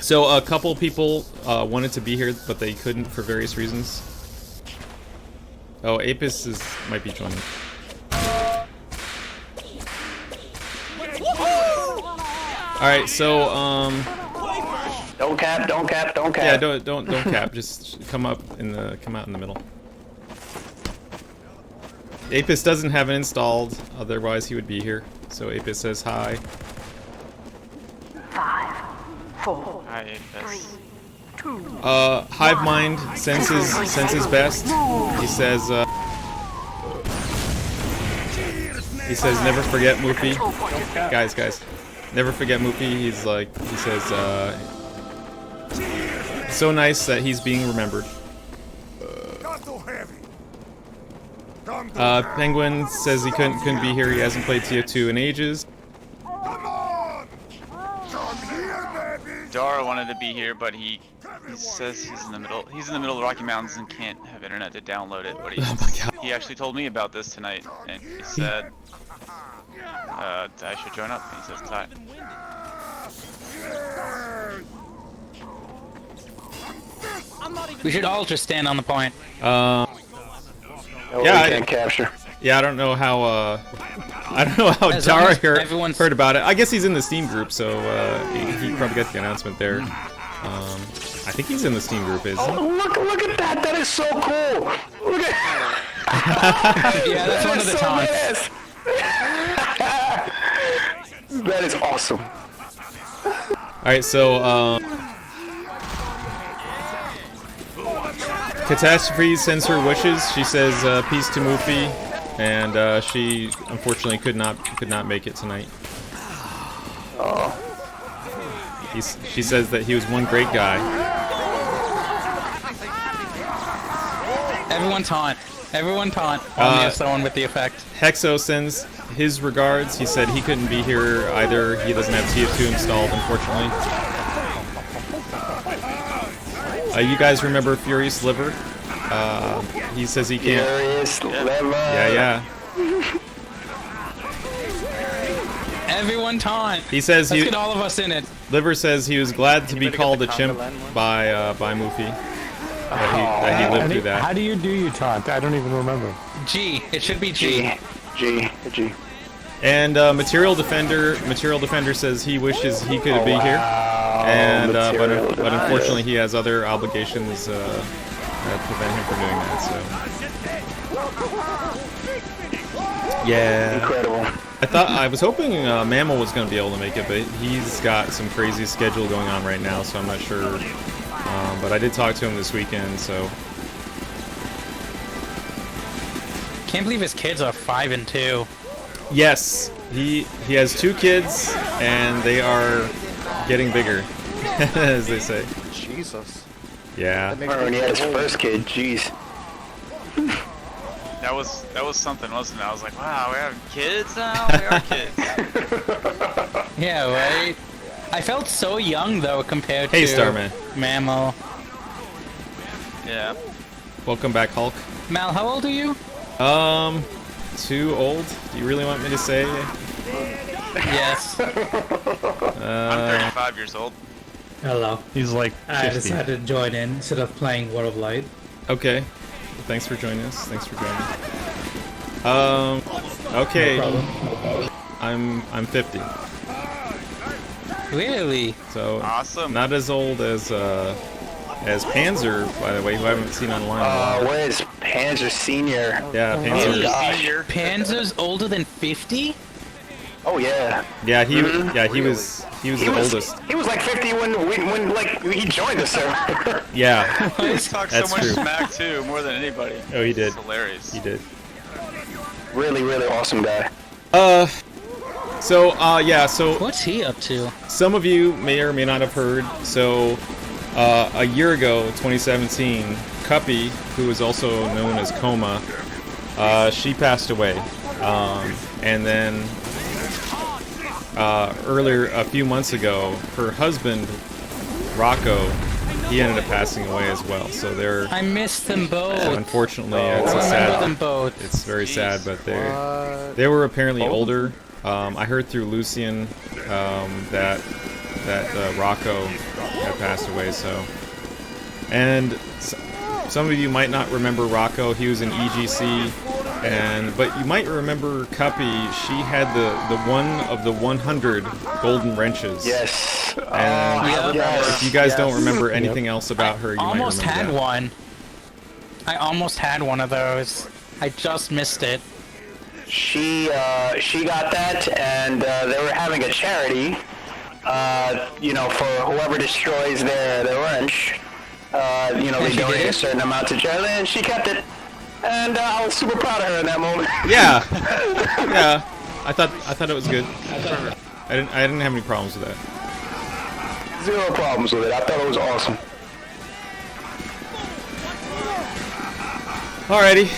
So a couple people wanted to be here, but they couldn't for various reasons. Oh, Apis might be joining. All right, so Don't cap. yeah, don't cap. Just come out in the middle. Apis doesn't have it installed, otherwise he would be here. So Apis says hi. 5, 4, Hi, Apis. 3, 2. Hive Mind senses best. He says never forget Moofie. Guys, never forget Moofie. He says so nice that he's being remembered. Penguin says he couldn't be here. He hasn't played TF2 in ages. Dara wanted to be here, but he says he's in the middle of the Rocky Mountains and can't have internet to download it. But he actually told me about this tonight, and he said I should join up. He says hi. We should all just stand on the point. Yeah, we can't capture. Yeah, I don't know how Dara heard about it. I guess he's in the Steam group, so he probably got the announcement there. I think he's in the Steam group, isn't he? Oh, look at that! That is so cool. Look at. Yeah, that's one of the taunts. That is awesome. All right, so Catastrophe sends her wishes. She says peace to Moofie, and she unfortunately could not make it tonight. Oh. She says that he was one great guy. Everyone taunt. Only if someone with the effect. Hexo sends his regards. He said he couldn't be here either. He doesn't have TF2 installed, unfortunately. You guys remember Furious Liver? He says he can't. Furious Liver. Yeah. Everyone taunt. He says Let's get all of us in it. Liver says he was glad to be called a chimp by Moofie. That he lived through that. How do you taunt? I don't even remember. G. It should be G. G. And Material Defender says he wishes he could be here, and but unfortunately he has other obligations that prevent him from doing that. So yeah, incredible. I was hoping Mammal was going to be able to make it, but he's got some crazy schedule going on right now, so I'm not sure. But I did talk to him this weekend, so. Can't believe his kids are 5 and 2. Yes, he has 2 kids, and they are getting bigger, as they say. Jesus. Yeah. When he had his first kid, jeez. That was something, wasn't it? I was like, wow, we're having kids now? We are kids. Yeah, right? I felt so young, though, compared to Starman. Mammal. Yeah. Welcome back, Hulk. Mal, how old are you? Too old? Do you really want me to say? Yes. I'm 35 years old. Hello. He's like 50. I decided to join in instead of playing World of Light. Okay. Well, thanks for joining us. Okay. No problem. I'm 50. Really? So awesome. Not as old as Panzer, by the way, who I haven't seen online. Where's Panzer Senior? Yeah, Panzer Senior. Panzer's older than 50? Oh yeah. Yeah, he was the oldest. He was like 50 when like he joined the server. Yeah. He talked so That's much true. smack too, more than anybody. Oh, he did. It's hilarious. He did. Really awesome guy. So What's he up to? some of you may or may not have heard. So a year ago, 2017, Cuppie, who is also known as Coma, she passed away. And then earlier, a few months ago, her husband, Rocco, he ended up passing away as well. So they're I missed them both. unfortunately, I it's a remember sad. them both. It's very sad, but they were apparently older. I heard through Lucian that that Rocco had passed away. So, and some of you might not remember Rocco. He was in EGC, but you might remember Cuppie. She had the one of the 100 golden wrenches. Yes. And if you guys don't remember anything else about her, you might remember almost had that. one. I almost had one of those. I just missed it. She got that, and they were having a charity, for whoever destroys their wrench. They donate a certain amount to charity, and she kept it. And I was super proud of her in that moment. Yeah, yeah. I thought it was good. I didn't have any problems with that. Zero problems with it. I thought it was awesome. Alrighty.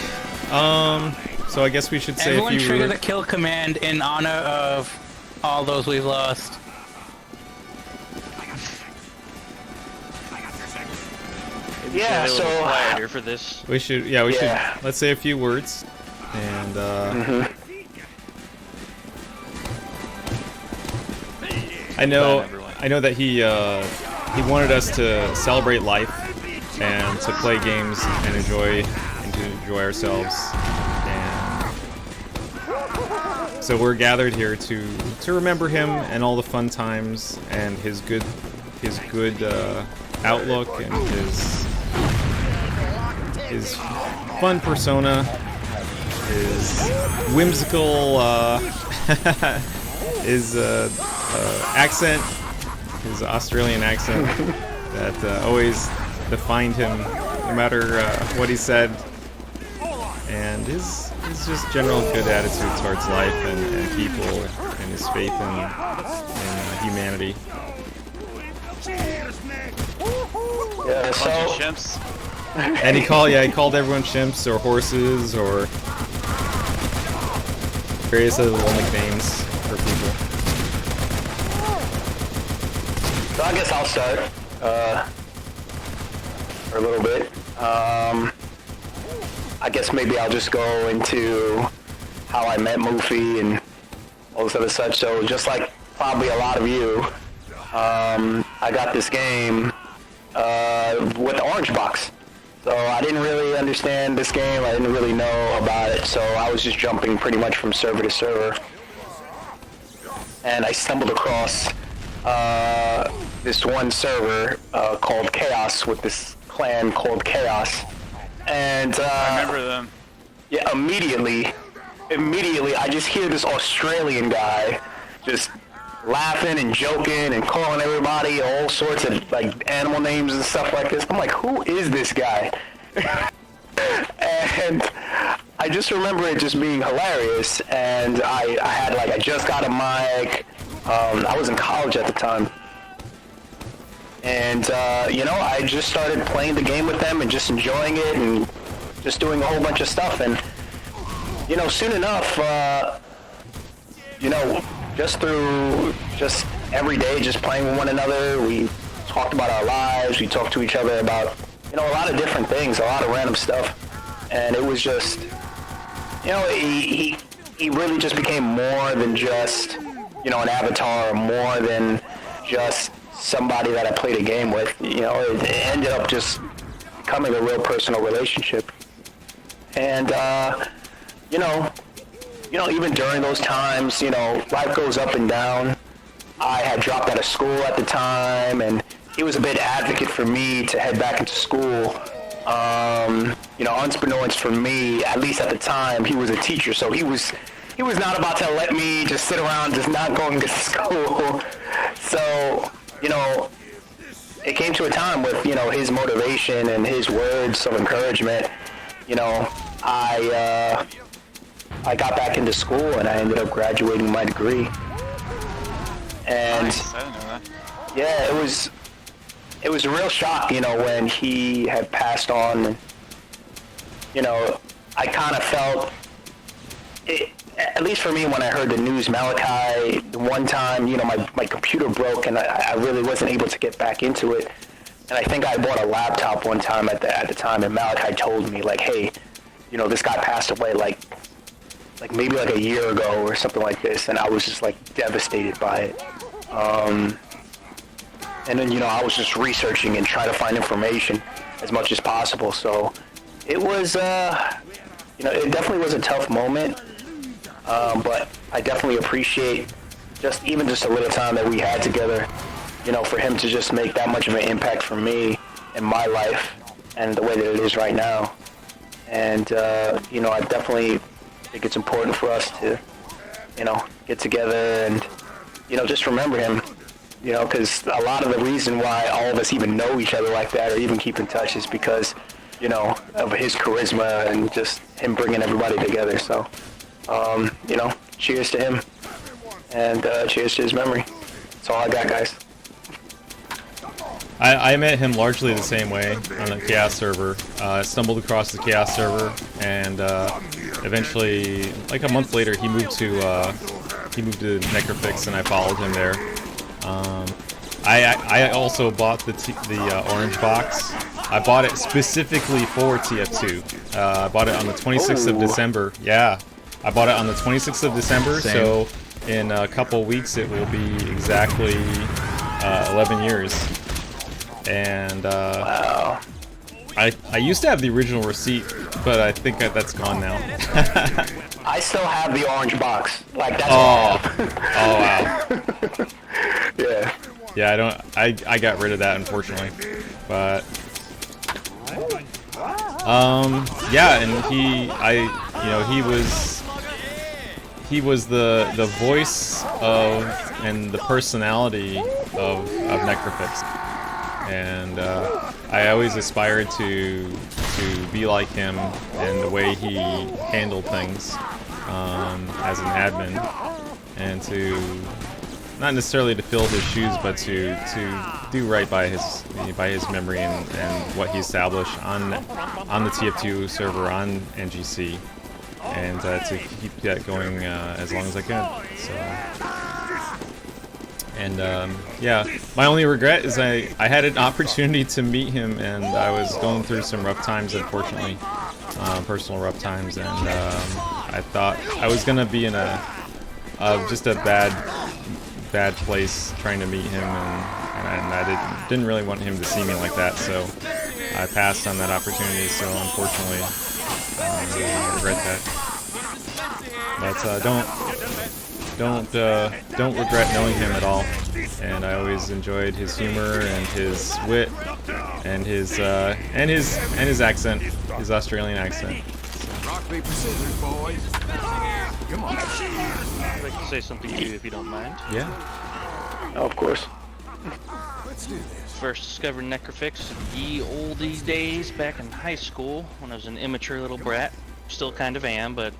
So I guess we should say Everyone a few trigger the kill command in honor of all those we've lost. Yeah, so quieter for this. we should let's say a few words and I know that he wanted us to celebrate life and to play games and enjoy ourselves, and so we're gathered here to remember him and all the fun times and his good outlook and his fun persona, his whimsical his accent, his Australian accent that always defined him no matter what he said, and his just general good attitude towards life and people and his faith in humanity. yeah, Bunch of chimps. And he called everyone chimps or horses or various other little nicknames for people. So I guess I'll start for a little bit. I guess maybe I'll just go into how I met Moofie and all this other such. So just like probably a lot of you, I got this game with the orange box. So I didn't really understand this game. I didn't really know about it. So I was just jumping pretty much from server to server. And I stumbled across this one server called Chaos with this clan called Chaos. And I remember them. yeah, immediately, I just hear this Australian guy just laughing and joking and calling everybody all sorts of like animal names and stuff like this. I'm like, who is this guy? And I just remember it just being hilarious. And I just got a mic. I was in college at the time. And, I just started playing the game with them and just enjoying it and just doing a whole bunch of stuff. And, soon enough, just through just every day, just playing with one another, we talked about our lives. We talked to each other about, a lot of different things, a lot of random stuff. And it was just, he really just became more than just, an avatar, or more than just somebody that I played a game with. It ended up just becoming a real personal relationship. And, even during those times, life goes up and down. I had dropped out of school at the time, and he was a big advocate for me to head back into school. Unbeknownst for me, at least at the time, he was a teacher, so he was not about to let me just sit around just not going to school. So, it came to a time with, his motivation and his words of encouragement, I got back into school and I ended up graduating my degree. And Nice. I didn't know that. yeah, it was a real shock, when he had passed on. I kind of felt it, at least for me, when I heard the news, Malachi, one time, my computer broke and I really wasn't able to get back into it. And I think I bought a laptop one time at the time, and Malachi told me, like, hey, this guy passed away like maybe like a year ago or something like this, and I was just like devastated by it. And then, I was just researching and trying to find information as much as possible. So it was, it definitely was a tough moment. But I definitely appreciate just a little time that we had together, for him to just make that much of an impact for me in my life and the way that it is right now. And, I definitely think it's important for us to, get together and, just remember him, because a lot of the reason why all of us even know each other like that or even keep in touch is because, of his charisma and just him bringing everybody together. So, cheers to him and cheers to his memory. That's all I got, guys. I met him largely the same way on the Chaos server. Stumbled across the Chaos server, and eventually, like a month later, he moved to Necrofix, and I followed him there. I also bought the orange box. I bought it specifically for TF2. I bought it on the 26th of December. Yeah, I bought it on the 26th of December. Same. So in a couple weeks, it will be exactly 11 years. And Wow. I used to have the original receipt, but I think that's gone now. I still have the orange box. Like, that's Oh wow. Yeah. Yeah, I got rid of that, unfortunately. But yeah, and he was the voice of and the personality of Necrofix. And I always aspired to be like him and the way he handled things as an admin, and to not necessarily to fill his shoes, but to do right by his memory and what he established on the TF2 server on NGC, and to keep that going as long as I can. So. And yeah, my only regret is I had an opportunity to meet him, and I was going through some rough times, unfortunately, personal rough times, and I thought I was gonna be in just a bad place trying to meet him, and I didn't really want him to see me like that, so I passed on that opportunity. So unfortunately, I regret that. But don't regret knowing him at all. And I always enjoyed his humor and his wit and his accent, his Australian accent. Rock, paper, scissors, boys. Come on. I'd like to say something to you if you don't mind. Yeah. Oh, of course. Let's do this. First discovered Necrofix ye olde days back in high school when I was an immature little brat. Still kind of am, but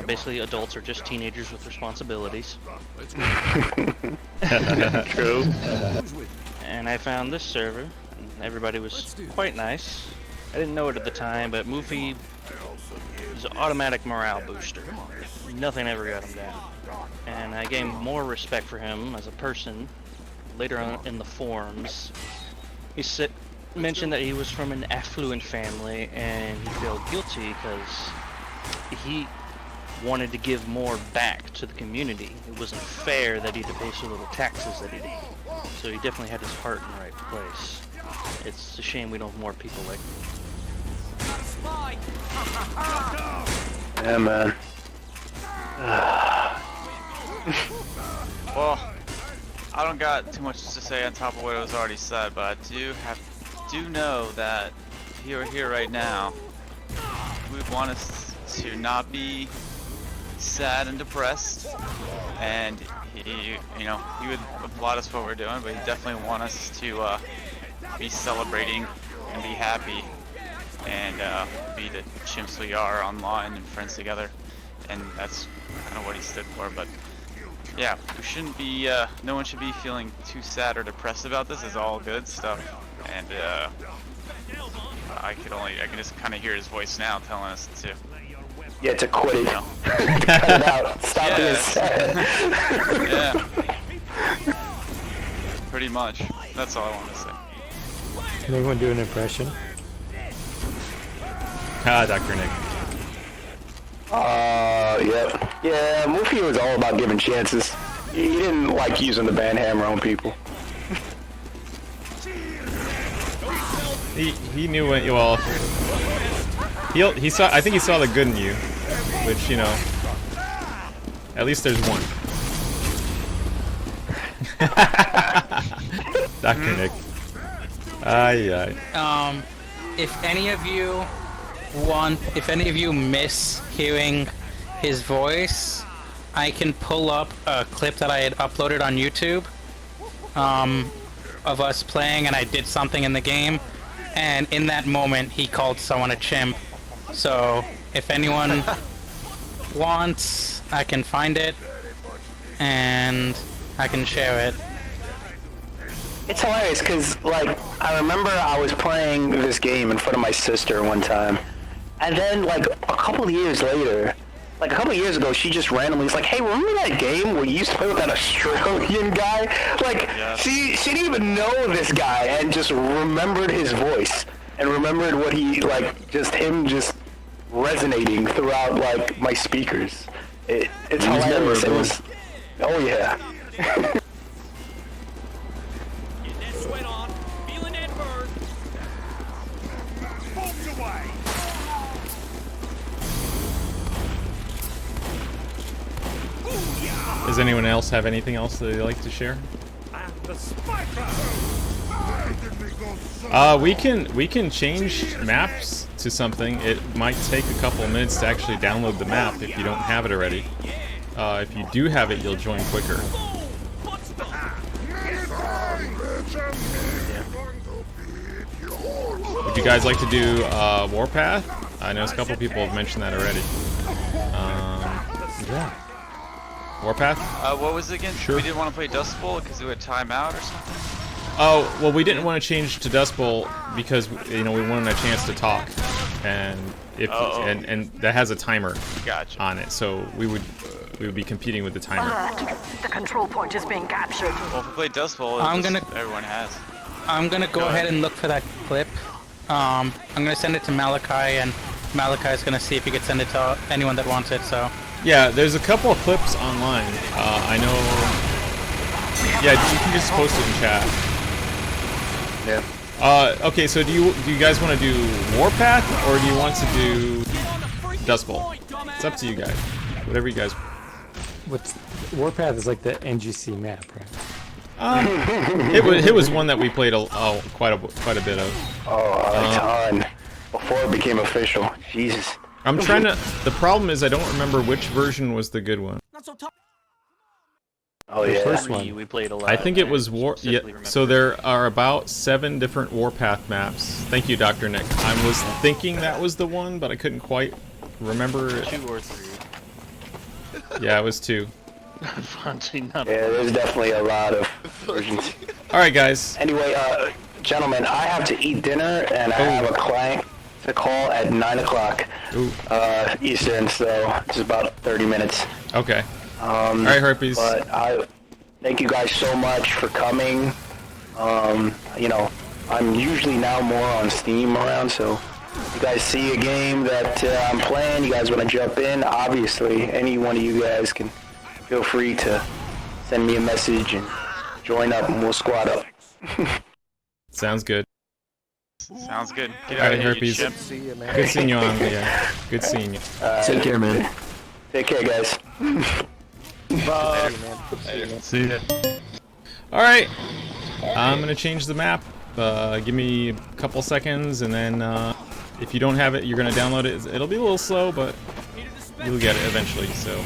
basically adults are just teenagers with responsibilities. Let's go. True. And I found this server, and everybody was quite nice. I didn't know it at the time, but Moofie is an automatic morale booster. Nothing ever got him down. And I gained more respect for him as a person later on in the forums. He mentioned that he was from an affluent family, and he felt guilty because he wanted to give more back to the community. It wasn't fair that he had to pay so little taxes that he did. So he definitely had his heart in the right place. It's a shame we don't have more people like him. Yeah, man. Well, I don't got too much to say on top of what was already said, but I do know that if you were here right now, we would want us to not be sad and depressed, and he would applaud us for what we're doing, but he definitely want us to be celebrating and be happy and be the chimps we are online and friends together, and that's kind of what he stood for. But yeah, we shouldn't be, no one should be feeling too sad or depressed about this. It's all good stuff, and I can just kind of hear his voice now telling us to. Yeah, to quit it. No. Cut it out. Stop being sad. Yeah. Pretty much. That's all I want to say. Can anyone do an impression? Dr. Nick. Yep. Yeah, Moofie was all about giving chances. He didn't like using the band hammer on people. He knew what. Well, he saw. I think he saw the good in you, which, you know, at least there's one. Dr. Nick. Aye. If any of you miss hearing his voice, I can pull up a clip that I had uploaded on YouTube, of us playing, and I did something in the game, and in that moment he called someone a chimp. So if anyone wants, I can find it and I can share it. It's hilarious because, like, I remember I was playing this game in front of my sister one time, and then, like, a couple of years later, like a couple of years ago, she just randomly was like, "Hey, remember that game where you used to play with that Australian guy?" Like, Yeah. she didn't even know this guy and just remembered his voice and remembered what he, like, just him just resonating throughout, like, my speakers. It's hilarious. It was, oh yeah. Does anyone else have anything else they'd like to share? We can change maps to something. It might take a couple of minutes to actually download the map if you don't have it already. If you do have it, you'll join quicker. Would you guys like to do Warpath? I know a couple of people have mentioned that already. Yeah. Warpath? What was it again? Sure. We didn't want to play Dust Bowl because we had timeout or something? Oh, well, we didn't want to change to Dust Bowl because, you know, we wanted a chance to talk, and if and that has a timer Gotcha. on it, so we would be competing with the timer. Alert! The control point is being captured. Well, if we play Dust Bowl, everyone has. I'm gonna go ahead and look for that clip. I'm gonna send it to Malachi, and Malachi's gonna see if he could send it to anyone that wants it. So. Yeah, there's a couple of clips online. I know. Yeah, you can just post it in chat. Yeah. Okay, so do you guys want to do Warpath or do you want to do Dust Bowl? It's up to you guys. Whatever you guys. Warpath is like the NGC map, right? It was one that we played quite a bit of. Oh, a ton. Before it became official. Jesus. I'm trying to. The problem is I don't remember which version was the good one. Oh yeah. First one. We played a lot. I think it was Yeah. remember. So there are about 7 different Warpath maps. Thank you, Dr. Nick. I was thinking that was the one, but I couldn't quite remember. 2 or 3. Yeah, it was 2. Yeah, there's definitely a lot of versions. All right, guys. Anyway, gentlemen, I have to eat dinner and I have a client to call at 9 o'clock Eastern, so it's about 30 minutes. Okay. All right, Herpes. But I thank you guys so much for coming. You know, I'm usually now more on Steam around, so if you guys see a game that I'm playing, you guys want to jump in, obviously, any one of you guys can feel free to send me a message and join up and we'll squad up. Sounds good. Sounds good. Get All out right, of here, Herpes. you chimp. Good seeing you on. Yeah. Good seeing you. Take care, man. Take care, guys. Bye. Later. See ya. All right. I'm gonna change the map. Give me a couple seconds, and then if you don't have it, you're gonna download it. It'll be a little slow, but you'll get it eventually. So.